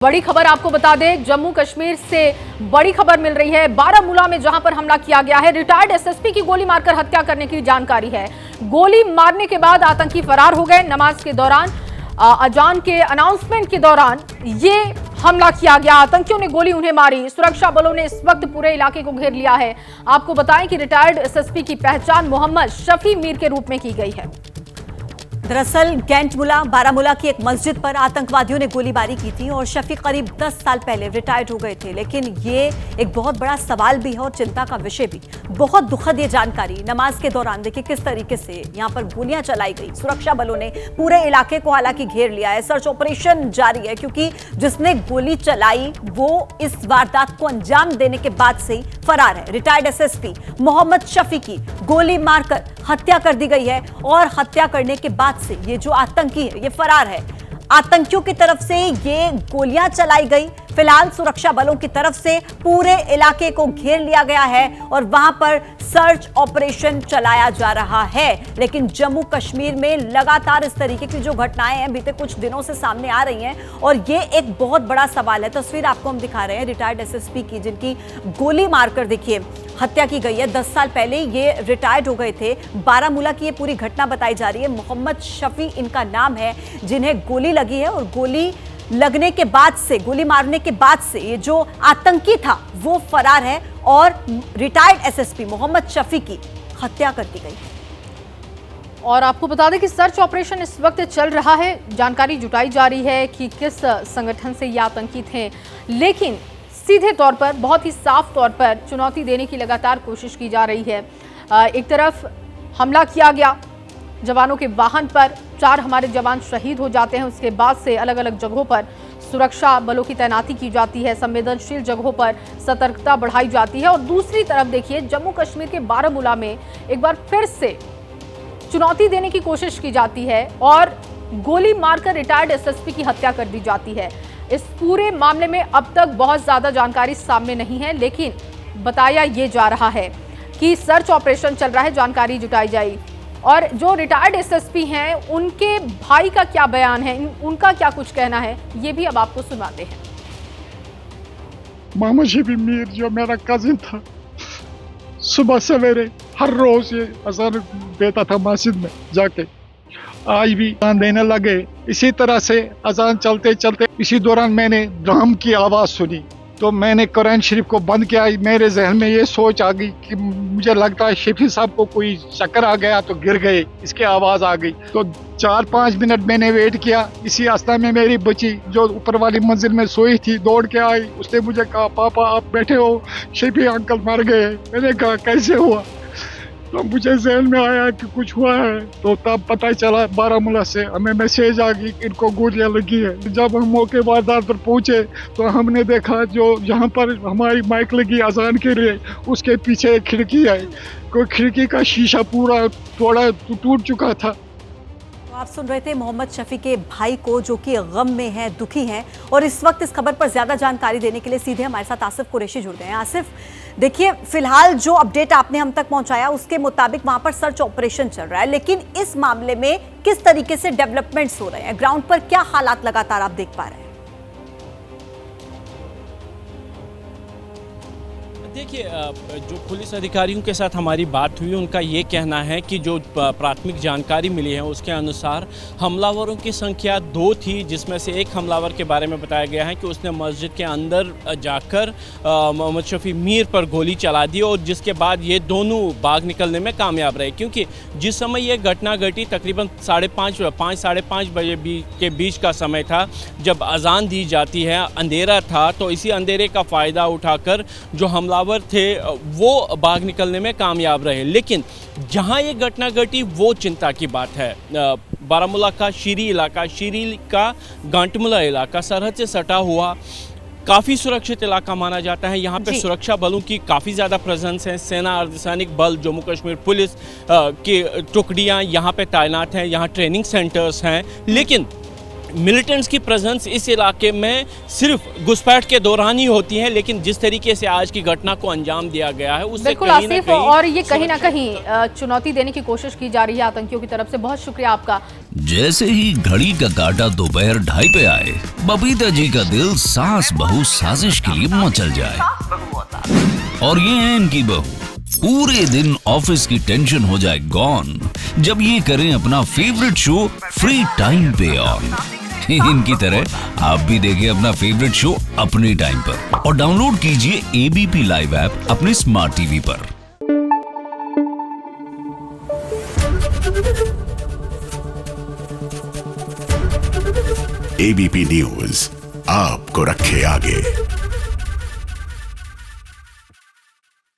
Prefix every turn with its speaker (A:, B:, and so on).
A: बड़ी खबर आपको बता दें, जम्मू कश्मीर से बड़ी खबर मिल रही है। बारामूला में जहां पर हमला किया गया है, रिटायर्ड एसएसपी की गोली मारकर हत्या करने की जानकारी है। गोली मारने के बाद आतंकी फरार हो गए। नमाज के दौरान अजान के अनाउंसमेंट के दौरान ये हमला किया गया। आतंकियों ने गोली उन्हें मारी। सुरक्षा बलों ने इस वक्त पूरे इलाके को घेर लिया है। आपको बताएं कि रिटायर्ड एसएसपी की पहचान मोहम्मद शफी मीर के रूप में की गई है।
B: दरअसल गैंटमुला बारामूला की एक मस्जिद पर आतंकवादियों ने गोलीबारी की थी और शफी करीब 10 साल पहले रिटायर्ड हो गए थे। लेकिन ये एक बहुत बड़ा सवाल भी है और चिंता का विषय भी। बहुत दुखद ये जानकारी। नमाज के दौरान देखिए किस तरीके से यहाँ पर गोलियां चलाई गई। सुरक्षा बलों ने पूरे इलाके को हालांकि घेर लिया है। सर्च ऑपरेशन जारी है क्योंकि जिसने गोली चलाई वो इस वारदात को अंजाम देने के बाद से ही फरार है। रिटायर्ड एसएसपी मोहम्मद शफी की गोली मारकर हत्या कर दी गई है और हत्या करने के बाद से ये जो आतंकी है ये फरार है। आतंकियों की तरफ से ये गोलियां चलाई गई। फिलहाल सुरक्षा बलों की तरफ से पूरे इलाके को घेर लिया गया है और वहां पर सर्च ऑपरेशन चलाया जा रहा है। लेकिन जम्मू कश्मीर में लगातार इस तरीके की जो घटनाएं हैं बीते कुछ दिनों से सामने आ रही हैं और ये एक बहुत बड़ा सवाल है। तस्वीर आपको हम दिखा रहे हैं रिटायर्ड एसएसपी की, जिनकी गोली मारकर देखिए हत्या की गई है। 10 साल पहले ये रिटायर्ड हो गए थे। बारामूला की ये पूरी घटना बताई जा रही है। मोहम्मद शफी इनका नाम है, जिन्हें गोली लगी है और गोली लगने के बाद से, गोली मारने के बाद से ये जो आतंकी था वो फरार है और रिटायर्ड एसएसपी मोहम्मद शफी की हत्या कर दी गई।
A: और आपको बता दें कि सर्च ऑपरेशन इस वक्त चल रहा है। जानकारी जुटाई जा रही है कि किस संगठन से ये आतंकी थे, लेकिन सीधे तौर पर, बहुत ही साफ तौर पर चुनौती देने की लगातार कोशिश की जा रही है। एक तरफ हमला किया गया जवानों के वाहन पर, 4 हमारे जवान शहीद हो जाते हैं। उसके बाद से अलग अलग जगहों पर सुरक्षा बलों की तैनाती की जाती है, संवेदनशील जगहों पर सतर्कता बढ़ाई जाती है। और दूसरी तरफ देखिए, जम्मू कश्मीर के बारामूला में एक बार फिर से चुनौती देने की कोशिश की जाती है और गोली मारकर रिटायर्ड एसएसपी की हत्या कर दी जाती है। इस पूरे मामले में अब तक बहुत ज्यादा जानकारी सामने नहीं है, लेकिन बताया ये जा रहा है कि सर्च ऑपरेशन चल रहा है, जानकारी जुटाई जाए। और जो रिटायर्ड एसएसपी हैं उनके भाई का क्या बयान है, उनका क्या कुछ कहना है, ये भी अब आपको सुनाते हैं।
C: मोहम्मद शफी मीर जो मेरा कजिन था, सुबह सवेरे हर रोज ये अज़ान देता था मस्जिद में जाके। आज भी अज़ान देने लगे। इसी तरह से अज़ान चलते चलते इसी दौरान मैंने ड्रम की आवाज़ सुनी तो मैंने कुरान शरीफ को बंद किया। मेरे जहन में ये सोच आ गई कि मुझे लगता है शफी साहब को कोई चक्कर आ गया तो गिर गए, इसकी आवाज़ आ गई। तो 4-5 मिनट मैंने वेट किया। इसी रास्ते में मेरी बच्ची जो ऊपर वाली मंजिल में सोई थी दौड़ के आई। उसने मुझे कहा, पापा आप बैठे हो, शफी अंकल मर गए। मैंने कहा कैसे हुआ? तो मुझे जहन में आया कि कुछ हुआ है। तो तब पता चला बारामूला से हमें मैसेज आ गई कि इनको गोलियां लगी है। जब हम मौके वारदात पर पहुंचे तो हमने देखा जो जहां पर हमारी माइक लगी अजान के लिए, उसके पीछे एक खिड़की है। कोई खिड़की का शीशा पूरा थोड़ा टूट चुका था।
B: तो आप सुन रहे थे मोहम्मद शफी के भाई को, जो कि गम में हैं, दुखी हैं। और इस वक्त इस खबर पर ज्यादा जानकारी देने के लिए सीधे हमारे साथ आसिफ कुरैशी जुड़ गए हैं। आसिफ, देखिए फिलहाल जो अपडेट आपने हम तक पहुंचाया उसके मुताबिक वहां पर सर्च ऑपरेशन चल रहा है, लेकिन इस मामले में किस तरीके से डेवलपमेंट्स हो रहे हैं, ग्राउंड पर क्या हालात लगातार आप देख पा रहे हैं?
D: देखिए, जो पुलिस अधिकारियों के साथ हमारी बात हुई उनका ये कहना है कि जो प्राथमिक जानकारी मिली है उसके अनुसार हमलावरों की संख्या 2 थी, जिसमें से एक हमलावर के बारे में बताया गया है कि उसने मस्जिद के अंदर जाकर मोहम्मद शफी मीर पर गोली चला दी और जिसके बाद ये दोनों भाग निकलने में कामयाब रहे। क्योंकि जिस समय ये घटना घटी तकरीबन 5:30 बजे के बीच का समय था, जब अजान दी जाती है, अंधेरा था। तो इसी अंधेरे का फ़ायदा उठाकर जो हमलावर थे वो भाग निकलने में कामयाब रहे। लेकिन जहां ये घटना घटी वो चिंता की बात है। बारामूला का शीरी इलाका, शीरी का गांटमुला इलाका सरहद से सटा हुआ काफ़ी सुरक्षित इलाका माना जाता है। यहाँ पे सुरक्षा बलों की काफ़ी ज़्यादा प्रेजेंस है। सेना, अर्धसैनिक बल, जम्मू कश्मीर पुलिस की टुकड़ियाँ यहाँ पे तैनात हैं। यहाँ ट्रेनिंग सेंटर्स हैं। लेकिन मिलिटेंट्स की प्रेजेंस इस इलाके में सिर्फ घुसपैठ के दौरान ही होती है, लेकिन जिस तरीके से आज की घटना को अंजाम दिया गया है उससे
A: बिल्कुल
D: कहीं ना
A: आसिफ,
D: कहीं
A: और ये कहीं ना कहीं चुनौती देने की कोशिश की जा रही है आतंकियों की तरफ से। बहुत शुक्रिया आपका।
E: जैसे ही घड़ी का काटा दोपहर 2:30 पे आए, बबीता जी का दिल सास बहू साजिश के लिए मचल जाए। और ये है इनकी बहू, पूरे दिन ऑफिस की टेंशन हो जाए गॉन जब ये करें अपना फेवरेट शो फ्री टाइम पे ऑन। इनकी तरह आप भी देखिए अपना फेवरेट शो अपने टाइम पर और डाउनलोड कीजिए एबीपी लाइव ऐप अपने स्मार्ट टीवी पर।
F: एबीपी न्यूज आपको रखे आगे।